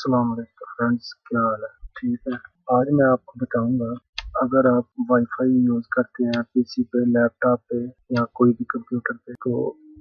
अस्सलाम वालेकुम फ्रेंड्स, क्या हाल है? ठीक है। आज मैं आपको बताऊंगा, अगर आप वाईफाई यूज़ करते हैं पीसी पे, लैपटॉप पे या कोई भी कंप्यूटर पे, तो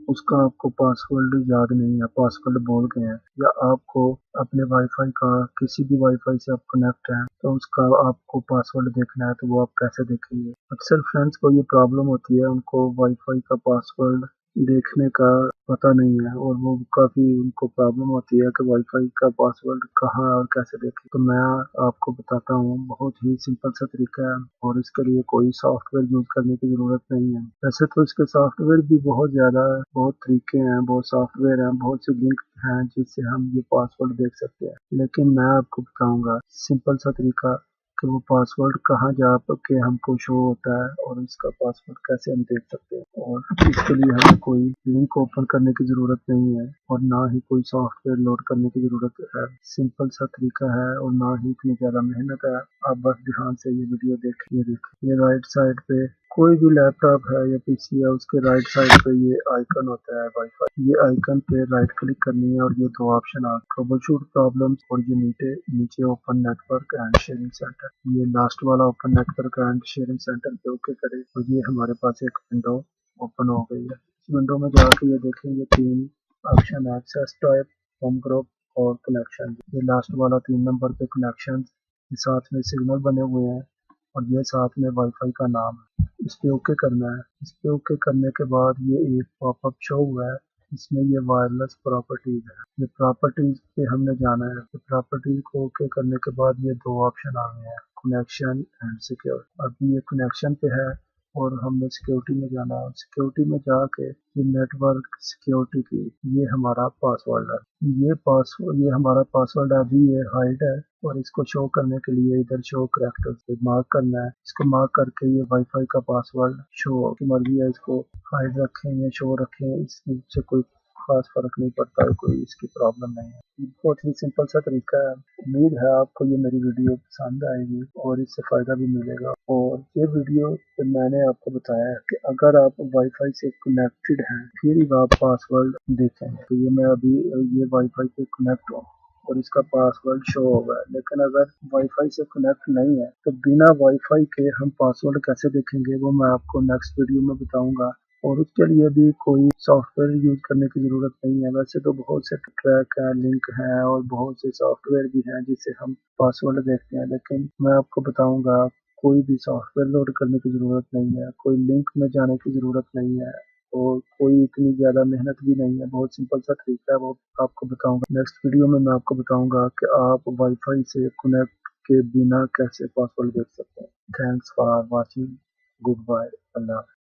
उसका आपको पासवर्ड याद नहीं है, पासवर्ड भूल गए हैं, या आपको अपने वाईफाई का किसी भी वाईफाई से आप कनेक्ट हैं तो उसका आपको पासवर्ड देखना है, तो वो आप कैसे देखेंगे? अक्सर फ्रेंड्स को ये प्रॉब्लम होती है, उनको वाईफाई का पासवर्ड देखने का पता नहीं है और वो काफ़ी उनको प्रॉब्लम होती है कि वाईफाई का पासवर्ड कहाँ और कैसे देखें। तो मैं आपको बताता हूँ, बहुत ही सिंपल सा तरीका है और इसके लिए कोई सॉफ्टवेयर यूज़ करने की ज़रूरत नहीं है। वैसे तो इसके सॉफ्टवेयर भी बहुत ज़्यादा है, बहुत तरीके हैं, बहुत सॉफ्टवेयर हैं, बहुत से लिंक हैं जिससे हम ये पासवर्ड देख सकते हैं, लेकिन मैं आपको बताऊँगा सिंपल सा तरीका कि वो पासवर्ड कहाँ जा के हमको शो होता है और इसका पासवर्ड कैसे हम देख सकते हैं। और इसके लिए हमें कोई लिंक ओपन करने की ज़रूरत नहीं है और ना ही कोई सॉफ्टवेयर लोड करने की ज़रूरत है। सिंपल सा तरीका है और ना ही इतनी ज़्यादा मेहनत है। आप बस ध्यान से ये वीडियो देखिए। ये राइट साइड पे कोई भी लैपटॉप है या पीसी है, उसके राइट साइड पे ये आइकन होता है वाईफाई। ये आइकन पे राइट क्लिक करनी है और ये दो ऑप्शन आ ट्रबल शूट प्रॉब्लम्स और ये नीचे open network and sharing centre. ये लास्ट वाला open network and sharing centre पे ओके करें और ये हमारे पास एक विंडो ओपन हो गई है। इस विंडो में जाके ये देखेंगे तीन ऑप्शन है, एक्सेस टाइप, होम ग्रुप और कनेक्शन। ये लास्ट वाला 3 नंबर पे कनेक्शन, साथ में सिग्नल बने हुए हैं और ये साथ में वाईफाई का नाम है। इस पे ओके करना है। इस पे ओके करने के बाद ये एक पॉपअप शो हुआ है, इसमें ये वायरलेस प्रॉपर्टीज है। ये प्रॉपर्टीज पे हमने जाना है। तो प्रॉपर्टीज को ओके करने के बाद ये दो ऑप्शन आ गए हैं, कनेक्शन एंड सिक्योर। अभी ये कनेक्शन पे है और हमने सिक्योरिटी में जाना है। सिक्योरिटी में जाके ये नेटवर्क सिक्योरिटी की ये हमारा पासवर्ड है। ये हमारा पासवर्ड अभी ये हाइड है और इसको शो करने के लिए इधर शो करैक्टर से मार्क करना है। इसको मार्क करके ये वाईफाई का पासवर्ड शो की मर्जी है, इसको हाइड रखें या शो रखें, इससे कोई खास फर्क नहीं पड़ता है, कोई इसकी प्रॉब्लम नहीं है। ये बहुत ही सिंपल सा तरीका है। उम्मीद है आपको ये मेरी वीडियो पसंद आएगी और इससे फ़ायदा भी मिलेगा। और ये वीडियो पे मैंने आपको बताया है कि अगर आप वाईफाई से कनेक्टेड हैं फिर ही आप पासवर्ड देखें। तो ये मैं अभी ये वाईफाई पे कनेक्ट हूँ और इसका पासवर्ड शो होगा, लेकिन अगर वाईफाई से कनेक्ट नहीं है तो बिना वाईफाई के हम पासवर्ड कैसे देखेंगे, वो मैं आपको नेक्स्ट वीडियो में बताऊंगा। और उसके लिए भी कोई सॉफ्टवेयर यूज करने की ज़रूरत नहीं है। वैसे तो बहुत से ट्रैक हैं, लिंक हैं और बहुत से सॉफ्टवेयर भी हैं जिससे हम पासवर्ड देखते हैं, लेकिन मैं आपको बताऊंगा कोई भी सॉफ्टवेयर लोड करने की ज़रूरत नहीं है, कोई लिंक में जाने की ज़रूरत नहीं है और कोई इतनी ज़्यादा मेहनत भी नहीं है। बहुत सिंपल सा तरीका है, वो आपको बताऊंगा नेक्स्ट वीडियो में। मैं आपको बताऊंगा कि आप वाईफाई से कनेक्ट के बिना कैसे पासवर्ड देख सकते हैं। Thanks for watching. Good bye. Allah.